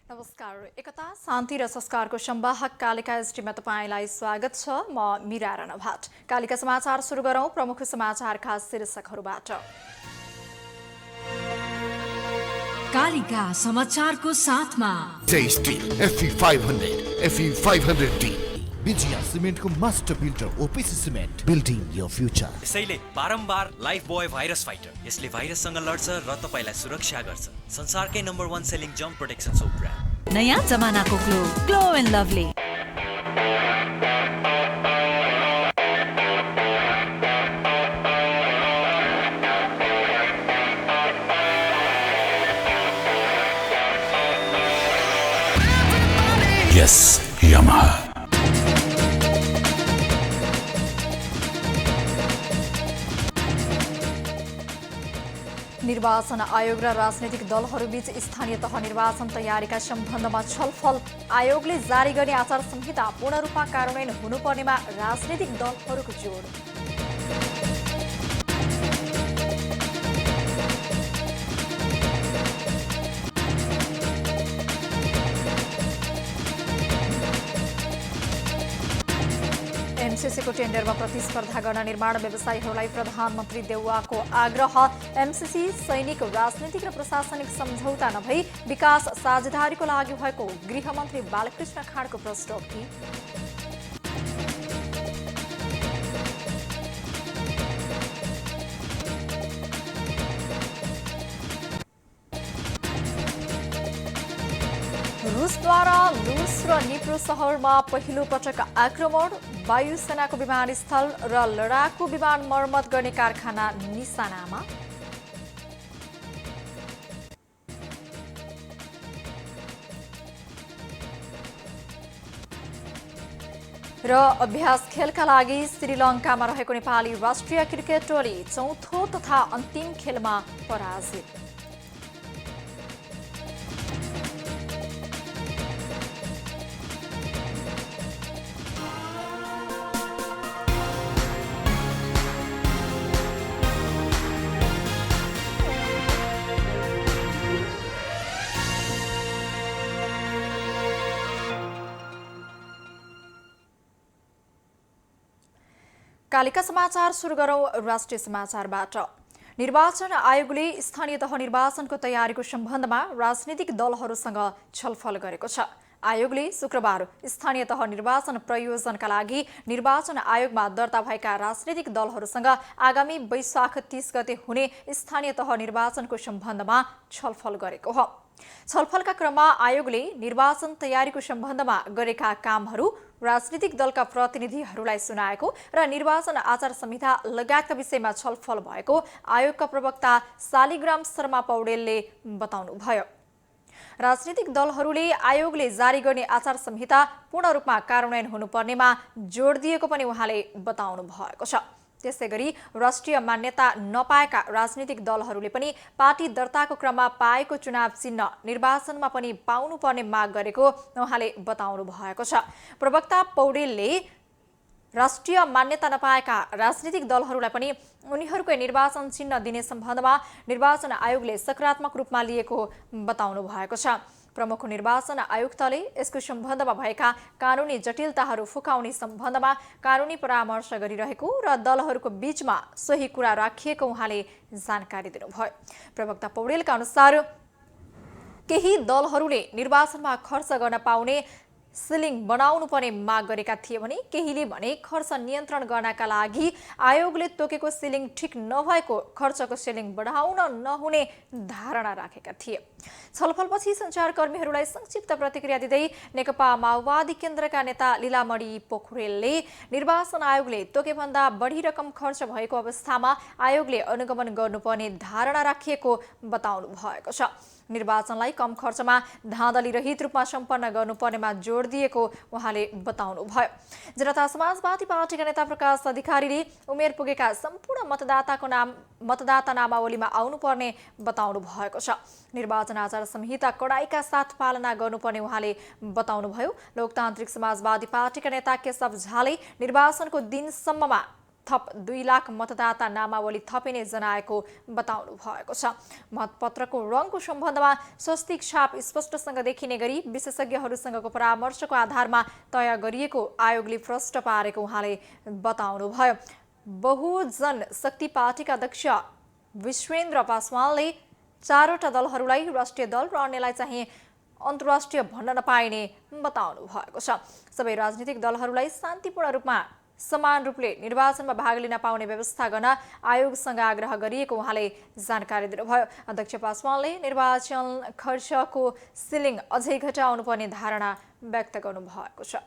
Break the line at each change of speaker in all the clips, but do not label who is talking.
नमस्कार। एकता शान्ति र संस्कारको संवाहक कालिका एसटीमा तपाईलाई स्वागत छ। म मीरा राणा भाट। कालिका समाचार सुरु गरौं। प्रमुख समाचारका शीर्षकहरूबाट।
कालिका समाचारको साथमा
steel FE 500 FE 500D Vijaya सिमेन्टको master builder OPC cement building your future.
यसैले बारम्बार लाइफ बोय भाइरस फाइटर यसले भाइरससँग लड्छ र तपाईलाई सुरक्षा गर्छ। संसारकै नम्बर 1 सेलिङ जम्प प्रोटेक्सन सोप ब्रान्ड।
नयाँ जमानाको glow and lovely.
Yes, Yamaha।
निर्वाचन आयोग र राजनैतिक दलहरूबीच स्थानीय तह निर्वाचन तयारीका सम्बन्धमा छलफल। आयोगले जारी गर्ने आचार संहिता पूर्ण रूपमा कार्यान्वयन हुनुपर्नेमा राजनैतिक दलहरूको जोड। एमसीसीको टेन्डरमा प्रतिस्पर्धा गर्न निर्माण व्यवसायीहरूलाई प्रधानमन्त्री देउवाको आग्रह। एमसीसी सैनिक राजनीतिक र प्रशासनिक सम्झौता नभई विकास साझेदारीको लागि भएको गृहमन्त्री बालकृष्ण खाँडको प्रश्नोक्ति। रुसद्वारा लुस र निप्रो सहरमा पहिलो पटक आक्रमण। वायुसेनाको विमानस्थल र लडाकु विमान मर्मत गर्ने कारखाना निशानामा। र अभ्यास खेलका लागि श्रीलङ्कामा रहेको नेपाली राष्ट्रिय क्रिकेट टोली चौथो तथा अन्तिम खेलमा पराजित। कालिका समाचार सुरु गरौं राष्ट्रिय समाचारबाट। निर्वाचन आयोगले स्थानीय तह निर्वाचनको तयारीको सम्बन्धमा राजनीतिक दलहरूसँग छलफल गरेको छ। आयोगले शुक्रबार स्थानीय तह निर्वाचन प्रयोजनका लागि निर्वाचन आयोगमा दर्ता भएका राजनीतिक दलहरूसँग आगामी वैशाख 30 गते हुने स्थानीय तह निर्वाचनको सम्बन्धमा छलफल गरेको हो। छलफलका क्रममा आयोगले निर्वाचन तयारीको सम्बन्धमा गरेका कामहरू राजनीतिक दलका प्रतिनिधिहरूलाई सुनाएको र निर्वाचन आचार संहिता लगायतका विषयमा छलफल भएको आयोगका प्रवक्ता शालिग्राम शर्मा पौडेलले बताउनुभयो। राजनीतिक दलहरूले आयोगले जारी गर्ने आचार संहिता पूर्ण रूपमा कार्यान्वयन हुनुपर्नेमा जोड दिएको पनि उहाँले बताउनु भएको छ। त्यसैगरी राष्ट्रिय मान्यता नपाएका राजनीतिक दलहरूले पनि पार्टी दर्ताको क्रममा पाएको चुनाव चिन्ह निर्वाचनमा पनि पाउनुपर्ने माग गरेको उहाँले बताउनु भएको छ। प्रवक्ता पौडेलले राष्ट्रिय मान्यता नपाएका राजनीतिक दलहरूलाई पनि उनीहरूकै निर्वाचन चिन्ह दिने सम्बन्धमा निर्वाचन आयोगले सकारात्मक रूपमा लिएको बताउनु भएको छ। प्रमुख निर्वाचन आयुक्तले यसको सम्बन्धमा भएका कानुनी जटिलताहरू फुकाउने सम्बन्धमा कानुनी परामर्श गरिरहेको र दलहरूको बीचमा सही कुरा राखिएको उहाँले जानकारी दिनुभयो। प्रवक्ता पौडेलका अनुसार केही दलहरूले निर्वाचनमा खर्च गर्न पाउने सिलिङ बनाउनु पर्ने माग गरेका थिए भने केहीले भने खर्च नियन्त्रण गर्नका लागि आयोगले तोकेको सिलिङ ठिक नभएको खर्चको सिलिङ बढाउन नहुने धारणा राखेका थिए। छलफलपछि सञ्चारकर्मीहरूलाई संक्षिप्त प्रतिक्रिया दिँदै नेकपा माओवादी केन्द्रका नेता लीलामणि पोखरेलले निर्वाचन आयोगले तोकेभन्दा बढी रकम खर्च भएको अवस्थामा आयोगले अनुगमन गर्नुपर्ने धारणा राखिएको बताउनु भएको छ। निर्वाचनलाई कम खर्चमा धाँधली रहित रूपमा सम्पन्न गर्नुपर्नेमा जोड दिएको उहाँले बताउनुभयो। जनता समाजवादी पार्टीका नेता प्रकाश अधिकारीले उमेर पुगेका सम्पूर्ण मतदाता नामावलीमा आउनुपर्ने बताउनु भएको छ। निर्वाचन आचार संहिता कडाइका साथ पालना गर्नुपर्ने उहाँले बताउनुभयो। लोकतान्त्रिक समाजवादी पार्टीका नेता केशव झाले निर्वाचनको दिनसम्ममा थप 2 लाख मतदाता नामावली थपिने जनाएको बताउनु भएको छ। मतपत्रको रङको सम्बन्धमा स्वस्तिक छाप स्पष्टसँग देखिने गरी विशेषज्ञहरूसँगको परामर्शको आधारमा तय गरिएको आयोगले प्रश्न पारेको उहाँले बताउनुभयो। बहुजन शक्ति पार्टीका अध्यक्ष विश्वेन्द्र पासवानले 4वटा दलहरूलाई राष्ट्रिय दल र अन्यलाई चाहिँ अन्तर्राष्ट्रिय भन्न नपाइने बताउनु भएको छ। सबै राजनीतिक दलहरूलाई शान्तिपूर्ण रूपमा समान रूपले निर्वाचनमा भाग लिन पाउने व्यवस्था गर्न आयोगसँग आग्रह गरिएको उहाँले जानकारी दिनुभयो। अध्यक्ष पासवानले निर्वाचन खर्चको सिलिङ अझै घटाउनु पर्ने धारणा व्यक्त गर्नुभएको छ।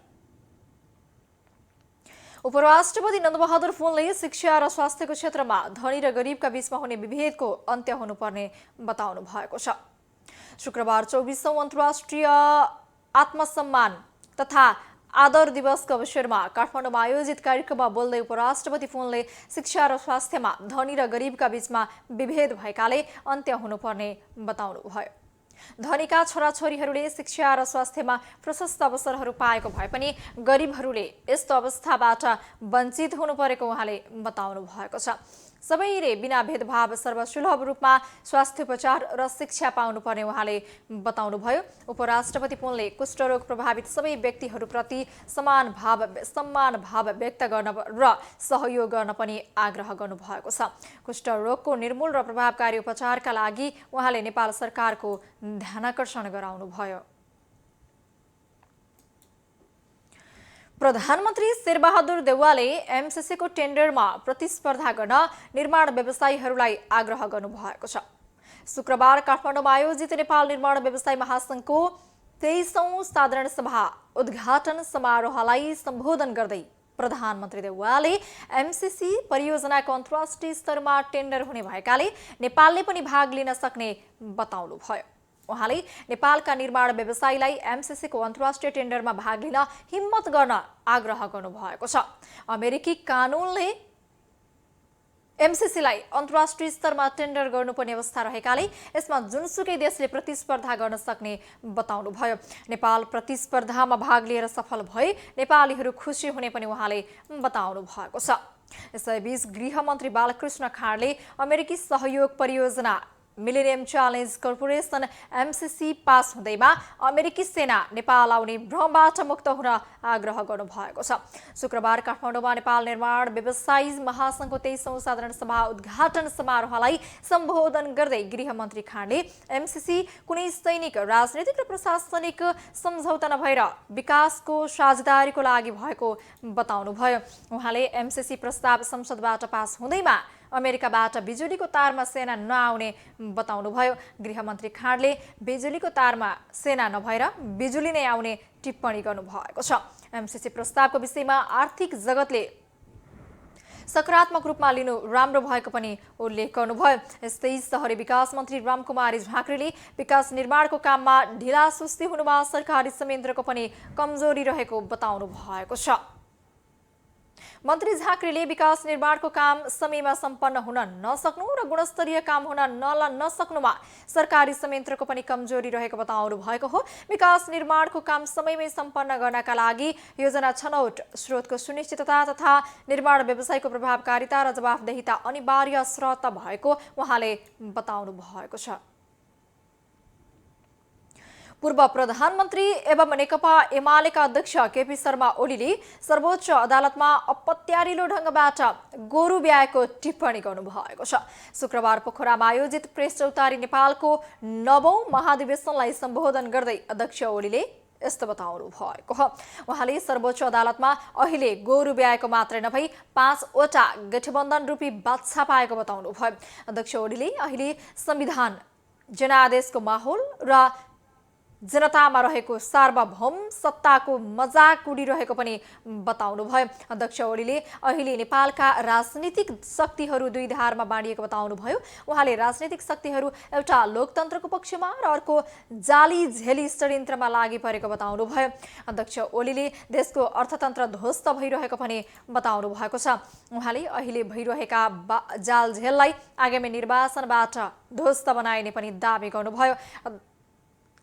उपराष्ट्रपति नन्दबहादुर पुनले शिक्षा र स्वास्थ्यको क्षेत्रमा धनी र गरिबका बीचमा हुने विभेदको अन्त्य हुनुपर्ने बताउनु भएको छ। शुक्रबार 24औं अन्तर्राष्ट्रिय आत्मसम्मान तथा आदर दिवसको अवसरमा काठमाडौँमा आयोजित कार्यक्रममा बोल्दै उपराष्ट्रपति पुनले शिक्षा र स्वास्थ्यमा धनी र गरिबका बीचमा विभेद भएकाले अन्त्य हुनुपर्ने बताउनुभयो। धनीका छोराछोरीहरूले शिक्षा र स्वास्थ्यमा प्रशस्त अवसरहरू पाएको भए पनि गरिबहरूले यस्तो अवस्थाबाट वञ्चित हुनु परेको उहाँले बताउनु भएको छ। सबैले बिना भेदभाव सर्वसुलभ रूपमा स्वास्थ्य उपचार र शिक्षा पाउनुपर्ने उहाँले बताउनुभयो। उपराष्ट्रपति पुनले कुष्ठरोग प्रभावित सबै व्यक्तिहरूप्रति सम्मान भाव व्यक्त गर्न र सहयोग गर्न पनि आग्रह गर्नुभएको छ। कुष्ठरोगको निर्मूल र प्रभावकारी उपचारका लागि उहाँले नेपाल सरकारको ध्यानाकर्षण गराउनुभयो। प्रधानमन्त्री शेरबहादुर देउवाले एमसीसीको टेन्डरमा प्रतिस्पर्धा गर्न निर्माण व्यवसायीहरूलाई आग्रह गर्नुभएको छ। शुक्रबार काठमाडौँमा आयोजित नेपाल निर्माण व्यवसाय महासंघको 23औं साधारण सभा उद्घाटन समारोहलाई सम्बोधन गर्दै प्रधानमन्त्री देउवाले एमसीसी परियोजनाको अन्तर्राष्ट्रिय स्तरमा टेन्डर हुने भएकाले नेपालले पनि भाग लिन सक्ने बताउनुभयो। उहाँले नेपालका निर्माण व्यवसायीलाई एमसीसीको अन्तर्राष्ट्रिय टेन्डरमा भाग लिन हिम्मत गर्न आग्रह गर्नुभएको छ। अमेरिकी कानूनले एमसीसीलाई अन्तर्राष्ट्रिय स्तरमा टेन्डर गर्नुपर्ने अवस्था रहेकाले यसमा जुनसुकै देशले प्रतिस्पर्धा गर्न सक्ने बताउनुभयो। नेपाल प्रतिस्पर्धामा भाग लिएर सफल भए नेपालीहरू खुसी हुने पनि उहाँले बताउनु भएको छ। यसैबीच गृहमन्त्री बालकृष्ण खाँडले अमेरिकी सहयोग परियोजना millennium challenge corporation MCC pass हुँदैमा अमेरिकी सेना नेपाल आउने भ्रमबाट मुक्त हुन आग्रह गर्नुभएको छ। शुक्रबार काठमाडौँमा नेपाल निर्माण व्यवसायी महासंघको 23औं साधारण सभा उद्घाटन समारोहलाई सम्बोधन गर्दै गृहमन्त्री खाँडले एमसीसी कुनै सैनिक राजनीतिक र प्रशासनिक सम्झौता नभएर विकासको साझेदारीको लागि भएको बताउनुभयो। उहाँले एमसीसी प्रस्ताव संसदबाट पास हुँदैमा अमेरिकाबाट बिजुलीको तारमा सेना नआउने बताउनुभयो। गृहमन्त्री खाँडले बिजुलीको तारमा सेना नभएर बिजुली नै आउने टिप्पणी गर्नुभएको छ। एमसीसी प्रस्तावको विषयमा आर्थिक जगतले सकारात्मक रूपमा लिनु राम्रो भएको पनि उल्लेख गर्नुभयो। यस्तै शहरी विकास मन्त्री रामकुमारी झाँक्रीले विकास निर्माणको काममा ढिलासुस्ती हुनुमा सरकारी संयन्त्रको पनि कमजोरी रहेको बताउनु भएको छ। मन्त्री झाँक्रीले विकास निर्माणको काम समयमा सम्पन्न हुन नसक्नु र गुणस्तरीय काम हुन नसक्नुमा सरकारी संयन्त्रको पनि कमजोरी रहेको बताउनु भएको हो। विकास निर्माणको काम समयमै सम्पन्न गर्नका लागि योजना छनौट, स्रोतको सुनिश्चितता तथा निर्माण व्यवसायको प्रभावकारिता र जवाफदेहिता अनिवार्य शर्त भएको उहाँले बताउनु भएको छ। पूर्व प्रधानमन्त्री एवं नेकपा एमालेका अध्यक्ष केपी शर्मा ओलीले सर्वोच्च अदालतमा अपत्यारिलो ढंगबाट गोरु ब्याएको टिप्पणी गर्नुभएको छ। शुक्रबार पोखरामा आयोजित प्रेस चौतारी नेपालको 9औं महाधिवेशनलाई सम्बोधन गर्दै अध्यक्ष ओलीले यस्तो बताउनु भएको हो। उहाँले सर्वोच्च अदालतमा अहिले गोरु ब्याएको मात्रै नभई 5वटा गठबन्धन रूपी बाछा पाएको बताउनु भयो। अध्यक्ष ओलीले अहिले संविधान, जनादेशको माहौल र जनतामा रहेको सार्वभौम सत्ताको मजाक उडिरहेको पनि बताउनु भयो। अध्यक्ष ओलीले अहिले नेपालका राजनीतिक शक्तिहरू दुई धारमा बाँडिएको बताउनु भयो। उहाँले राजनीतिक शक्तिहरू एउटा लोकतन्त्रको पक्षमा र अर्को जाली झेली षड्यन्त्रमा लागि परेको बताउनु भयो। अध्यक्ष ओलीले देशको अर्थतन्त्र ध्वस्त भइरहेको पनि बताउनु भएको छ। उहाँले अहिले भइरहेका जाल झेललाई आगामी निर्वाचनबाट ध्वस्त बनाइने पनि दावी गर्नुभयो।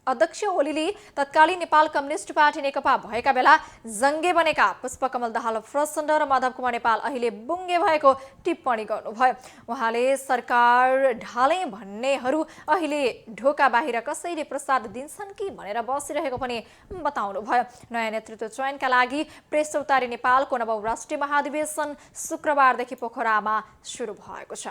अध्यक्ष ओलीले तत्कालीन नेपाल कम्युनिस्ट पार्टी नेकपा भएका बेला जङ्गे बनेका पुष्पकमल दाहाल प्रचण्ड र माधव कुमार नेपाल अहिले बुङ्गे भएको टिप्पणी गर्नुभयो। उहाँले सरकार ढाले भन्नेहरू अहिले ढोका बाहिर कसैले प्रसाद दिन्छन् कि भनेर बसिरहेको पनि बताउनुभयो। नयाँ नेतृत्व चयनका लागि प्रेस चौतारी नेपालको नवौं राष्ट्रिय महाधिवेशन शुक्रबारदेखि पोखरामा सुरु भएको छ।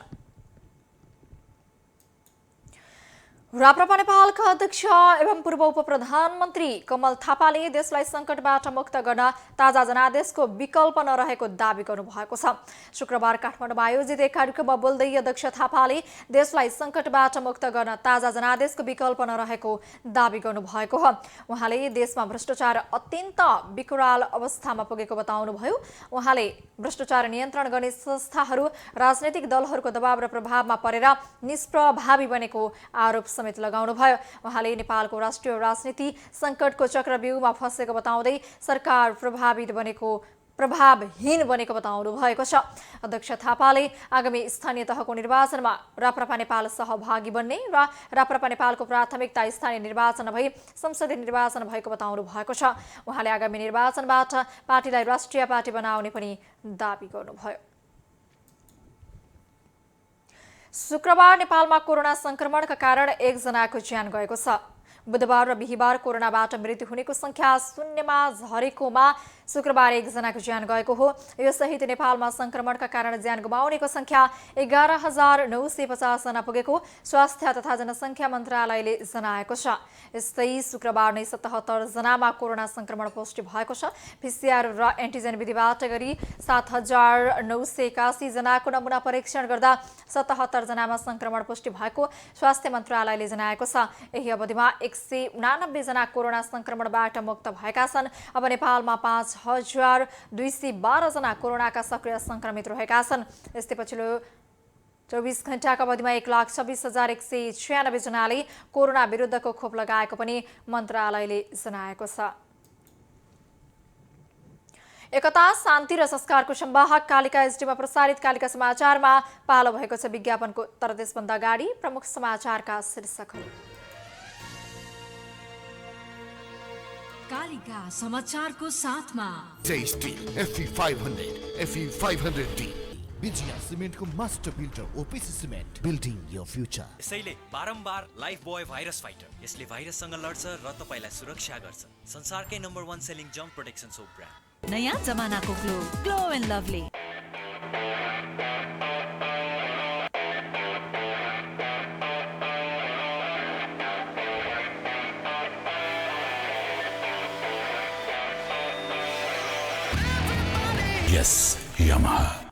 राप्रपा नेपालका अध्यक्ष एवं पूर्व उपप्रधानमन्त्री कमल थापाले देशलाई सङ्कटबाट मुक्त गर्न ताजा जनादेशको विकल्प नरहेको दावी गर्नुभएको छ। शुक्रबार काठमाडौँमा आयोजित एक कार्यक्रममा बोल्दै अध्यक्ष थापाले देशलाई सङ्कटबाट मुक्त गर्न ताजा जनादेशको विकल्प नरहेको दावी गर्नुभएको हो। उहाँले देशमा भ्रष्टाचार अत्यन्त विकराल अवस्थामा पुगेको बताउनुभयो। उहाँले भ्रष्टाचार नियन्त्रण गर्ने संस्थाहरू राजनैतिक दलहरूको दबाव र प्रभावमा परेर निष्प्रभावी बनेको आरोप समेत लगाउनुभयो। उहाँले नेपालको राष्ट्रिय राजनीति सङ्कटको चक्रव्यूहमा फँसेको बताउँदै सरकार प्रभावहीन बनेको बताउनु भएको छ। अध्यक्ष थापाले आगामी स्थानीय तहको निर्वाचनमा राप्रपा नेपाल सहभागी बन्ने र राप्रपा नेपालको प्राथमिकता स्थानीय निर्वाचन नभई संसदीय निर्वाचन भएको बताउनु भएको छ। उहाँले आगामी निर्वाचनबाट पार्टीलाई राष्ट्रिय पार्टी बनाउने पनि दावी गर्नुभयो। शुक्रबार नेपालमा कोरोना संक्रमणका कारण एकजनाको ज्यान गएको छ। बुधबार र बिहीबार कोरोनाबाट मृत्यु हुनेको संख्या शून्यमा झरेकोमा शुक्रबार एकजनाको ज्यान गएको हो। यससहित नेपालमा संक्रमणका कारण ज्यान गुमाउनेको संख्या 11,950 जना पुगेको स्वास्थ्य तथा जनसङ्ख्या मन्त्रालयले जनाएको छ। यस्तै शुक्रबार नै 77 जनामा कोरोना संक्रमण पुष्टि भएको छ। PCR र एन्टिजेन विधिबाट गरी 7,981 जनाको नमुना परीक्षण गर्दा 77 जनामा संक्रमण पुष्टि भएको स्वास्थ्य मन्त्रालयले जनाएको छ। यही अवधिमा 189 जना कोरोना संक्रमणबाट मुक्त भएका छन्। अब नेपालमा 5,212 जना कोरोनाका सक्रिय संक्रमित रहेका छन्। यस्तै पछिल्लो 24 घण्टाका अवधिमा 1,26,196 जनाले कोरोना विरुद्धको खोप लगाएको पनि मन्त्रालयले जनाएको छ। एकता, शान्ति र संस्कारको संवाहक कालिका एसडीमा प्रसारित कालिका समाचारमा पालो भएको छ विज्ञापनको। तर त्यसभन्दा अगाडि प्रमुख समाचारका शीर्षकहरू।
कालिका समाचारको साथमा
स्टील FE500 FE500D विजया सिमेन्टको master builder OPC cement building your future.
यसैले बारम्बार लाइफ बोय भाइरस फाइटर, यसले भाइरससँग लड्छ र तपाईलाई सुरक्षा गर्छ। संसारकै number 1 selling germ protection soap brand.
नयाँ जमानाको glow and lovely.
Yes, Yamaha.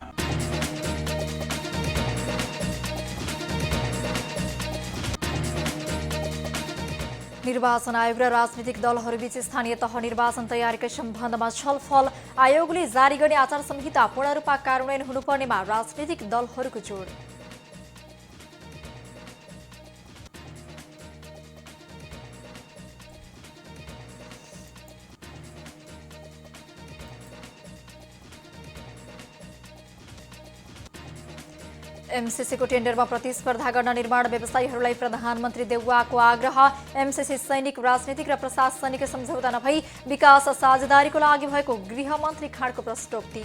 निर्वाचन आयोग र राजनीतिक दलहरूबीच स्थानीय तह निर्वाचन तयारीका सम्बन्धमा छलफल। आयोगले जारी गर्ने आचार संहिता पूर्ण रूपमा कार्यान्वयन हुनुपर्नेमा राजनीतिक दलहरूको जोड। एमसीसीको टेन्डरमा प्रतिस्पर्धा गर्न निर्माण व्यवसायीहरूलाई प्रधानमन्त्री देउवाको आग्रह। एमसीसी सैनिक, राजनीतिक र प्रशासनिक सम्झौता नभई विकास साझेदारीको लागि भएको गृहमन्त्री खाँडको प्रश्नोक्ति।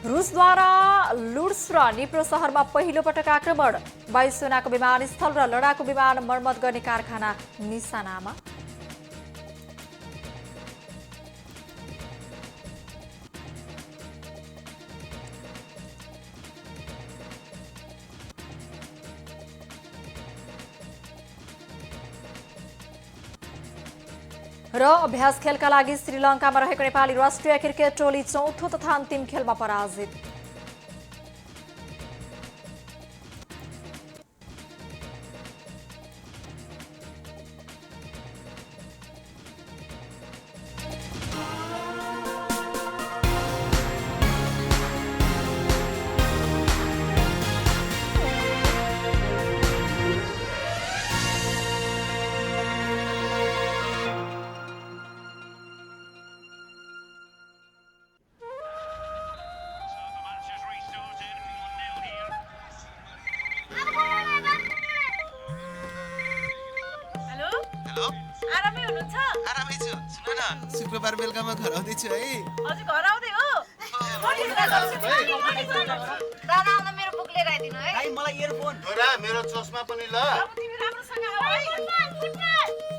रुसद्वारा लुड्स र निप्रो शहरमा पहिलो पटक आक्रमण। वायुसेनाको विमानस्थल र लडाकु विमान मर्मत गर्ने कारखाना निशानामा। र अभ्यास खेलका लागि श्रीलङ्कामा रहेको नेपाली राष्ट्रिय क्रिकेट टोली चौथो तथा अन्तिम खेलमा पराजित।
आरामै हुनुहुन्छ?
आरामै छु। सुन न, शुक्रबार बेलुका म घर आउँदैछु है।
हजुर घर आउँदै हो? दादा आउँदा मेरो बुक लिएर आइदिनु है।
भाइ मलाई इयरफोन।
छोरा मेरो चस्मा पनि ल।
अब तिमी राम्रोसँग आऊ है।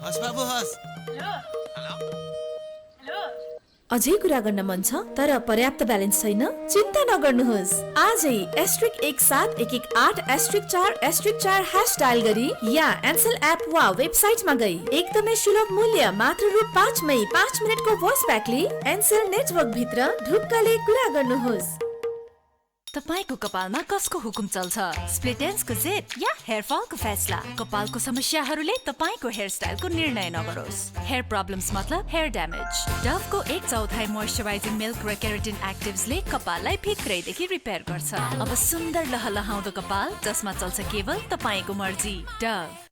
हस् बाबु हस्।
हेलो
हेलो
हेलो
अझै कुरा गर्न मन छ तर पर्याप्त ब्यालेन्स छैन? चिन्ता नगर्नुहोस्। आजै *111*8*4*4# डायल गरी या एन्सेल एप वा वेबसाइटमा गई एकदमै सुलभ मूल्य मात्र रु 5 मै 5 मिनेटको भोइस प्याकले एन्सेल नेटवर्क भित्र ढुक्कले कुरा गर्नुहोस्।
तपाईको कपालमा कसको हुकुम चल्छ? स्प्लिट एन्ड्सको जेट या हेयर फलको फैसला? कपालको समस्याहरूले तपाईको हेयर स्टाइलको निर्णय नगरोस्। हेयर प्रब्लम्स मतलब हेयर ड्यामेज। डभको 1/4 मोइस्चराइजिङ मिल्क र केराटिन एक्टिभ्सले कपाललाई भित्रैदेखि रिपेयर गर्छ। अब सुन्दर लहलहाउँदो कपाल जसमा चल्छ केवल तपाईको मर्जी। डभ।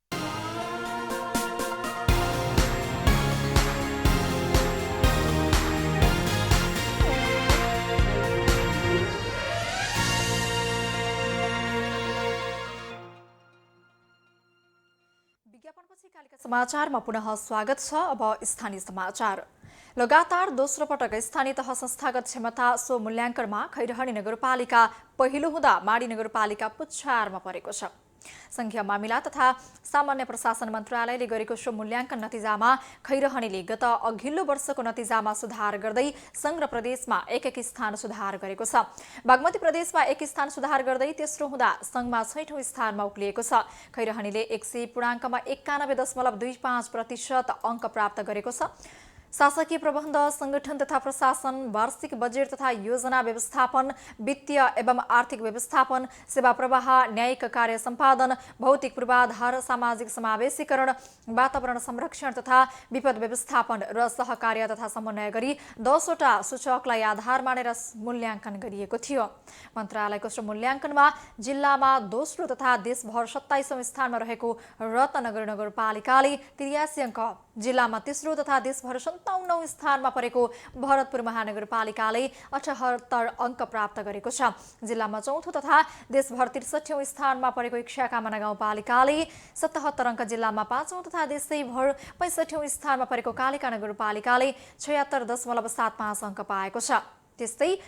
विज्ञापनपछि कालिका समाचारमा पुनः स्वागत छ। अब स्थानीय समाचार। लगातार दोस्रो पटक स्थानीय तह संस्थागत क्षमता सो मूल्याङ्कनमा खैरहनी नगरपालिका पहिलो हुँदा माडी नगरपालिका पुच्छारमा परेको छ। संघीय मामिला तथा सामान्य प्रशासन मन्त्रालयले गरेको सो मूल्याङ्कन नतिजामा खैरहनीले गत अघिल्लो वर्षको नतिजामा सुधार गर्दै संघ र प्रदेशमा एक स्थान सुधार गरेको छ। बागमती प्रदेशमा 1 स्थान सुधार गर्दै तेस्रो हुँदा संघमा 6औं स्थानमा उक्लिएको छ। खैरहनीले 100.25% अङ्क प्राप्त गरेको छ। शासकीय प्रबन्ध संगठन तथा प्रशासन, वार्षिक बजेट तथा योजना व्यवस्थापन, वित्तीय एवं आर्थिक व्यवस्थापन, सेवा प्रवाह, न्यायिक कार्य सम्पादन, भौतिक पूर्वाधार, सामाजिक समावेशीकरण, वातावरण संरक्षण तथा विपद व्यवस्थापन र सहकार्य तथा समन्वय गरी 10 वटा सूचकलाई आधार मानेर मूल्याङ्कन गरिएको थियो। मन्त्रालयको सो मूल्याङ्कनमा जिल्लामा दोस्रो तथा देशभर 27औं स्थानमा रहेको रत्नगर नगरपालिकाले 83 अङ्क, जिल्लामा तेस्रो तथा देशभर 57औं स्थानमा परेको भरतपुर महानगरपालिकाले 78 अङ्क प्राप्त गरेको छ। जिल्लामा चौथो तथा देशभर 63औं स्थानमा परेको इच्छाकामना गाउँपालिकाले 77 अङ्क, जिल्लामा 5औं तथा देशैभर 65औं स्थानमा परेको कालिका नगरपालिकाले 76.75 अङ्क पाएको छ। त्यस्तै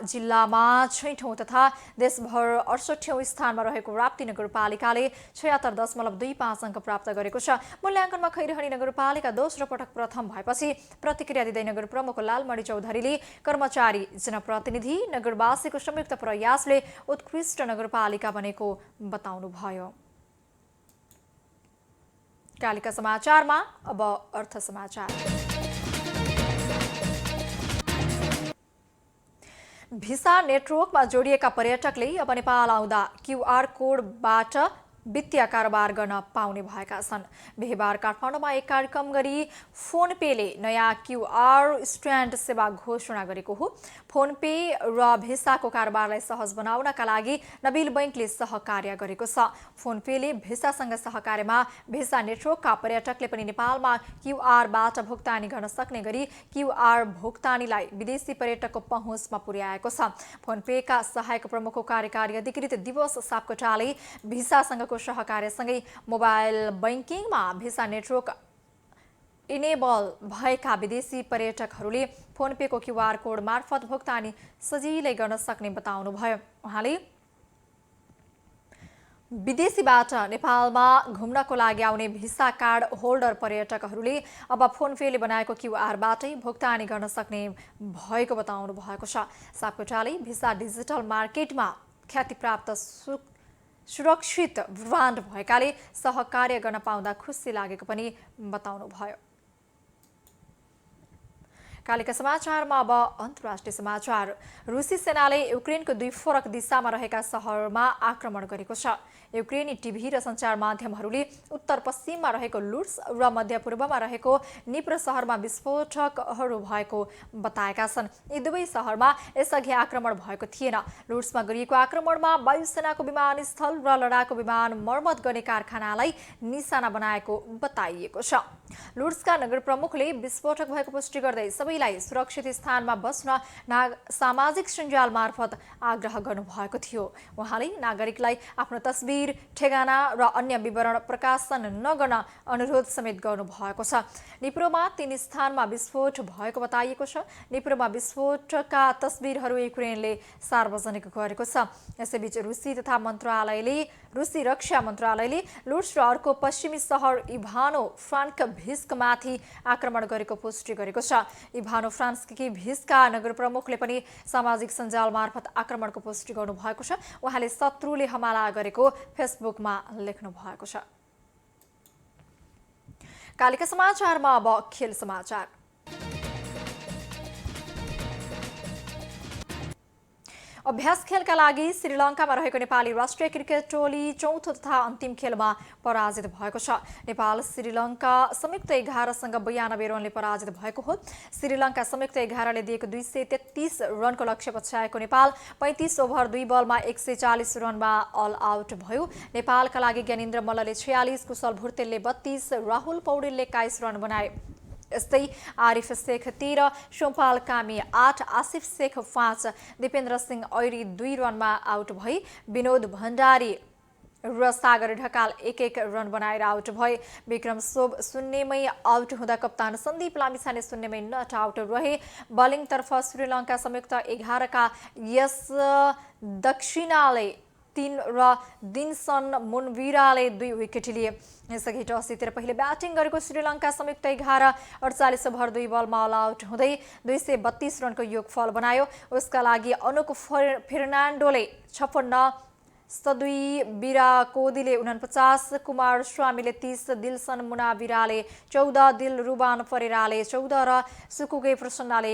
जिल्लामा 6औं तथा देशभर 68औं स्थानमा रहेको राप्ती नगरपालिकाले 76.25 अङ्क प्राप्त गरेको छ। मूल्याङ्कनमा खैरहनी नगरपालिका दोस्रो पटक प्रथम भएपछि प्रतिक्रिया दिँदै नगर प्रमुख लालमणि चौधरीले कर्मचारी, जनप्रतिनिधि, नगरवासीको संयुक्त प्रयासले उत्कृष्ट नगरपालिका बनेको बताउनुभयो। कालिका समाचारमा अब अर्थ समाचार। भिसा नेटवर्कमा जोडिएका पर्यटकले अब नेपाल आउँदा QR कोडबाट वित्तीय कारोबार गर्न पाउने भएका छन्। बिहिबार काठमाडौँमा एक कार्यक्रम गरी फोन पेले नयाँ QR स्ट्यान्ड सेवा घोषणा गरेको हो। फोन पे र भिसाको कारोबारलाई सहज बनाउनका लागि नबिल बैंकले सहकार्य गरेको छ। फोन पेले भिसासँग सहकार्यमा भिसा नेटवर्कका पर्यटकले पनि नेपालमा QR बाट भुक्तानी गर्न सक्ने गरी QR भुक्तानीलाई विदेशी पर्यटकको पहुँचमा पुर्याएको छ। फोन पेका सहायक प्रमुख कार्यकारी अधिकृत दिवस सापकोटाले भिसासँगको सहकार्यसँगै मोबाइल बैंकिङमा भिसा नेटवर्क इनेबल भएका विदेशी पर्यटकहरूले फोन पेको QR कोड मार्फत भुक्तानी सजिलै गर्न सक्ने बताउनुभयो। उहाँले विदेशीबाट नेपालमा घुम्नको लागि आउने भिसा कार्ड होल्डर पर्यटकहरूले अब फोन पेले बनाएको QR बाटै भुक्तानी गर्न सक्ने भएको बताउनु भएको छ। सापकोटाले भिसा डिजिटल मार्केटमा ख्यातिप्राप्त सुरक्षित ब्रान्ड भएकाले सहकार्य गर्न पाउँदा खुसी लागेको पनि बताउनुभयो। कालिका समाचारमा अब अन्तर्राष्ट्रिय समाचार। रुसी सेनाले युक्रेनको 2 फरक दिशामा रहेका सहरमा आक्रमण गरेको छ। युक्रेनी टिभी र सञ्चार माध्यमहरूले उत्तर पश्चिममा रहेको लुट्स र मध्यपूर्वमा रहेको निप्र सहरमा विस्फोटकहरू भएको बताएका छन्। यी दुवै सहरमा यसअघि आक्रमण भएको थिएन। लुट्समा गरिएको आक्रमणमा वायुसेनाको विमानस्थल र लडाकु विमान मर्मत गर्ने कारखानालाई निशाना बनाएको बताइएको छ। लुट्सका नगर प्रमुखले विस्फोटक भएको पुष्टि गर्दै सबैलाई सुरक्षित स्थानमा बस्न सामाजिक सञ्जाल मार्फत आग्रह गर्नुभएको थियो। उहाँले नागरिकलाई आफ्नो तस्बिर तस्बिर ठेगाना र अन्य विवरण प्रकाशन नगर्न अनुरोध समेत गर्नुभएको छ। निप्रोमा 3 स्थानमा विस्फोट भएको बताइएको छ। निप्रोमा विस्फोटका तस्बिरहरू युक्रेनले सार्वजनिक गरेको छ। यसैबीच रुसी रक्षा मन्त्रालयले लुड्स र अर्को पश्चिमी सहर इभानो फ्रान्कभिस्कमाथि आक्रमण गरेको पुष्टि गरेको छ। इभानो फ्रान्सकी भिस्का नगर प्रमुखले पनि सामाजिक सञ्जाल मार्फत आक्रमणको पुष्टि गर्नुभएको छ। उहाँले शत्रुले हमला गरेको फेसबुकमा लेख्नु भएको छ। कालिका समाचारमा अब खेल समाचार। अभ्यास खेलका लागि श्रीलङ्कामा रहेको नेपाली राष्ट्रिय क्रिकेट टोली चौथो तथा अन्तिम खेलमा पराजित भएको छ। नेपाल श्रीलङ्का संयुक्त 11सँग 92 रनले पराजित भएको हो। श्रीलङ्का संयुक्त 11ले दिएको 233 रनको लक्ष्य पछ्याएको नेपाल 35 ओभर 2 बलमा 140 रनमा अल आउट भयो। नेपालका लागि ज्ञानेन्द्र मल्लले 46, कुशल भुर्तेलले 32, राहुल पौडेलले 21 रन बनाए। यस्तै आरिफ शेख 13, सोमपाल कामी 8, आसिफ शेख 5, दिपेन्द्र सिंह ऐरी 2 रनमा आउट भई। विनोद भण्डारी र सागर ढकाल 1-1 रन बनाएर आउट भए। विक्रम सोब शून्यमै आउट हुँदा कप्तान सन्दीप लामिछाने शून्यमै नट आउट रहे। बलिङतर्फ श्रीलङ्का संयुक्त 11का यस दक्षिणाले 3 र दिनसन मुनविराले 2 विकेट लिए। यसअघि टस जितेर पहिले ब्याटिङ गरेको श्रीलङ्का संयुक्त 11 48 ओभर 2 बलमा अल आउट हुँदै 232 रनको योगफल बनायो। उसका लागि अनुक फर्नान्डोले 56, सदुई बिरा कोदीले 49, कुमार स्वामीले 30, दिलसन मुनाविराले 14, दिल रुबान परेराले 14 र सुकुगे प्रसन्नाले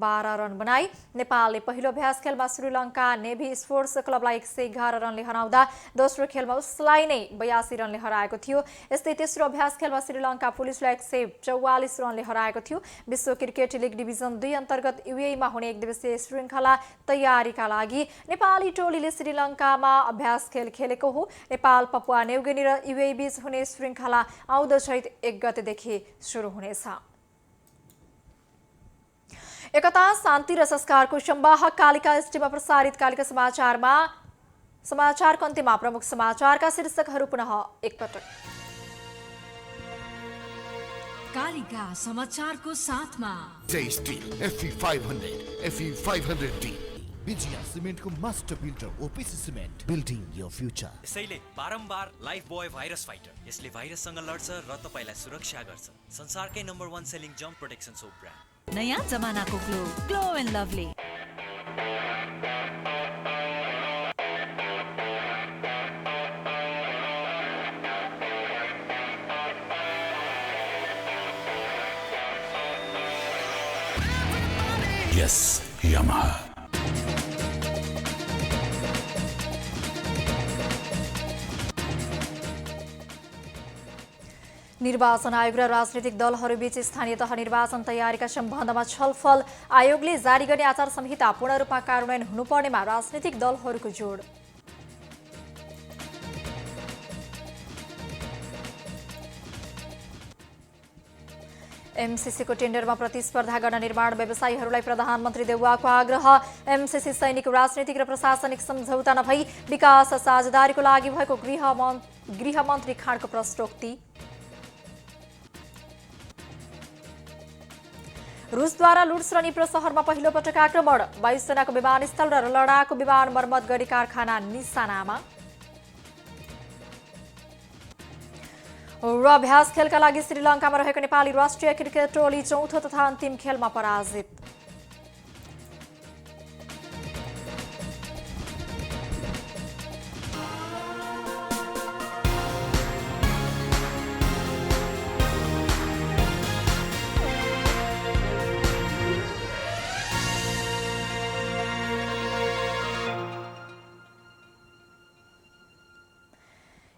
12 रन बनाए। नेपालले पहिलो अभ्यास खेलमा श्रीलङ्का नेभी स्पोर्ट्स क्लबलाई 111 रनले हराउँदा दोस्रो खेलमा उसलाई नै 82 रनले हराएको थियो। यस्तै तेस्रो अभ्यास खेलमा श्रीलङ्का पुलिसलाई 144 रनले हराएको थियो। विश्व क्रिकेट लिग डिभिजन 2 अन्तर्गत युएईमा हुने एकदिवसीय श्रृङ्खला तयारीका लागि नेपाली टोलीले श्रीलङ्कामा अभ्यास खेल खेलेको हो। नेपाल, पपुवा न्युगिनी र युएई बीच हुने श्रृङ्खला आउँदो चैत 1 गतेदेखि सुरु हुनेछ। एकता, शान्ति र संस्कारको संवाहक कालिका एसटीमा प्रसारित कालिका समाचारमा समाचारको अन्त्यमा प्रमुख समाचारका शीर्षकहरू पुनः एकपटक।
कालिका समाचारको साथमा
Jai steel FE 500, FE 500D, Vijaya सिमेन्टको master builder OPC cement, building your future.
यसैले बारम्बार लाइफ बोय भाइरस फाइटर, यसले भाइरससँग लड्छ र तपाईलाई सुरक्षा गर्छ। संसारकै नम्बर 1 सेलिङ जम्प प्रोटेक्सन सोप ब्रान्ड।
नयाँ जमानाको glow and lovely.
Yes, Yamaha.
निर्वाचन आयोग र राजनीतिक दलहरूबीच स्थानीय तह निर्वाचन तयारीका सम्बन्धमा छलफल। आयोगले जारी गर्ने आचार संहिता पूर्ण रूपमा कार्यान्वयन हुनुपर्नेमा राजनीतिक दलहरूको जोड। एमसीसीको टेन्डरमा प्रतिस्पर्धा गर्न निर्माण व्यवसायीहरूलाई प्रधानमन्त्री देउवाको आग्रह। एमसीसी सैनिक, राजनीतिक र प्रशासनिक सम्झौता नभई विकास साझेदारीको लागि भएको गृहमन्त्री खाँडको प्रश्नोक्ति। रुसद्वारा लुड्स र निप्रो सहरमा पहिलो पटक आक्रमण। वायुसेनाको विमानस्थल र लडाकु विमान मर्मत गरी कारखाना निशानामा। र अभ्यास खेलका लागि श्रीलङ्कामा रहेको नेपाली राष्ट्रिय क्रिकेट टोली चौथो तथा अन्तिम खेलमा पराजित।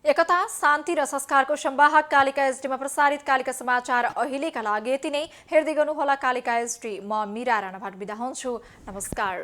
एकता, शान्ति र संस्कारको संवाहक कालिका एसडीमा प्रसारित कालिका समाचार अहिलेका लागि यति नै। हेर्दै गर्नुहोला कालिका एसडी। म मीरा राणाबाट बिदा हुन्छु। नमस्कार।